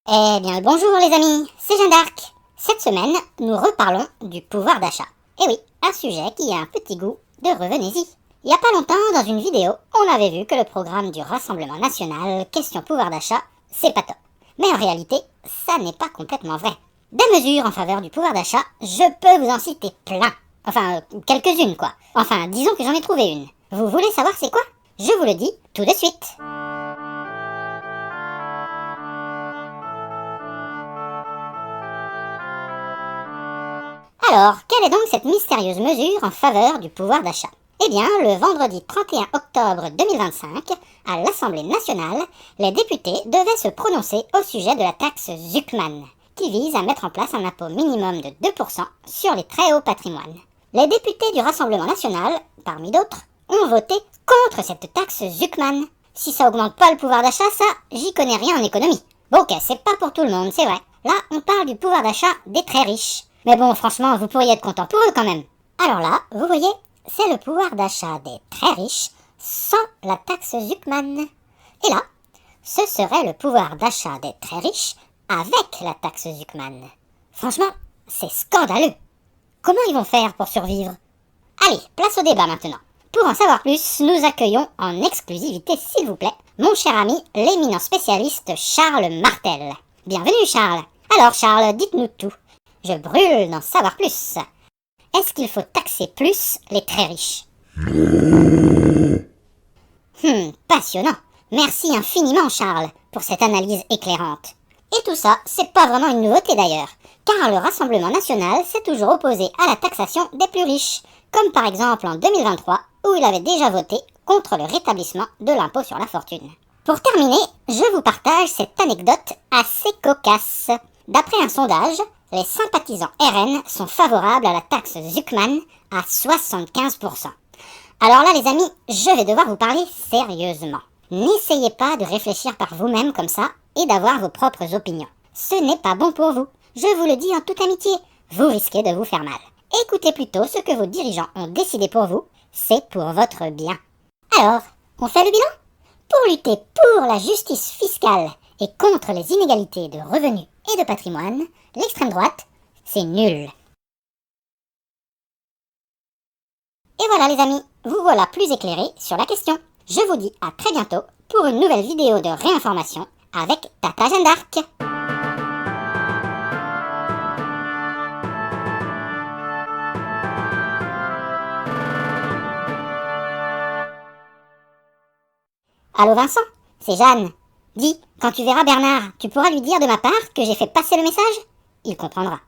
Eh bien, bonjour les amis, c'est Jeanne d'Arc. Cette semaine, nous reparlons du pouvoir d'achat. Eh oui, un sujet qui a un petit goût de revenez-y. Il n'y a pas longtemps, dans une vidéo, on avait vu que le programme du Rassemblement National, question pouvoir d'achat, c'est pas top. Mais en réalité, ça n'est pas complètement vrai. Des mesures en faveur du pouvoir d'achat, je peux vous en citer plein. Enfin, quelques-unes quoi. Enfin, disons que j'en ai trouvé une. Vous voulez savoir c'est quoi? Je vous le dis tout de suite. Alors, quelle est donc cette mystérieuse mesure en faveur du pouvoir d'achat? Eh bien, le vendredi 31 octobre 2025, à l'Assemblée nationale, les députés devaient se prononcer au sujet de la taxe Zuckman, qui vise à mettre en place un impôt minimum de 2% sur les très hauts patrimoines. Les députés du Rassemblement national, parmi d'autres, ont voté contre cette taxe Zuckman. Si ça augmente pas le pouvoir d'achat, ça, j'y connais rien en économie. Bon ok, c'est pas pour tout le monde, c'est vrai. Là, on parle du pouvoir d'achat des très riches. Mais bon, franchement, vous pourriez être content pour eux quand même. Alors là, vous voyez, c'est le pouvoir d'achat des très riches sans la taxe Zuckman. Et là, ce serait le pouvoir d'achat des très riches avec la taxe Zuckman. Franchement, c'est scandaleux. Comment ils vont faire pour survivre? Allez, place au débat maintenant. Pour en savoir plus, nous accueillons en exclusivité, s'il vous plaît, mon cher ami, l'éminent spécialiste Charles Martel. Bienvenue Charles. Alors Charles, dites-nous tout. Je brûle d'en savoir plus. Est-ce qu'il faut taxer plus les très riches? Passionnant. Merci infiniment Charles pour cette analyse éclairante. Et tout ça, c'est pas vraiment une nouveauté d'ailleurs, car le Rassemblement national s'est toujours opposé à la taxation des plus riches, comme par exemple en 2023, où il avait déjà voté contre le rétablissement de l'impôt sur la fortune. Pour terminer, je vous partage cette anecdote assez cocasse. D'après un sondage, les sympathisants RN sont favorables à la taxe Zuckman à 75%. Alors là les amis, je vais devoir vous parler sérieusement. N'essayez pas de réfléchir par vous-même comme ça et d'avoir vos propres opinions. Ce n'est pas bon pour vous. Je vous le dis en toute amitié, vous risquez de vous faire mal. Écoutez plutôt ce que vos dirigeants ont décidé pour vous, c'est pour votre bien. Alors, on fait le bilan? Pour lutter pour la justice fiscale et contre les inégalités de revenus et de patrimoine, l'extrême droite, c'est nul. Et voilà les amis, vous voilà plus éclairés sur la question. Je vous dis à très bientôt pour une nouvelle vidéo de réinformation avec Tata Jeanne d'Arc. Allô Vincent, c'est Jeanne. Dis, quand tu verras Bernard, tu pourras lui dire de ma part que j'ai fait passer le message? Il comprendra.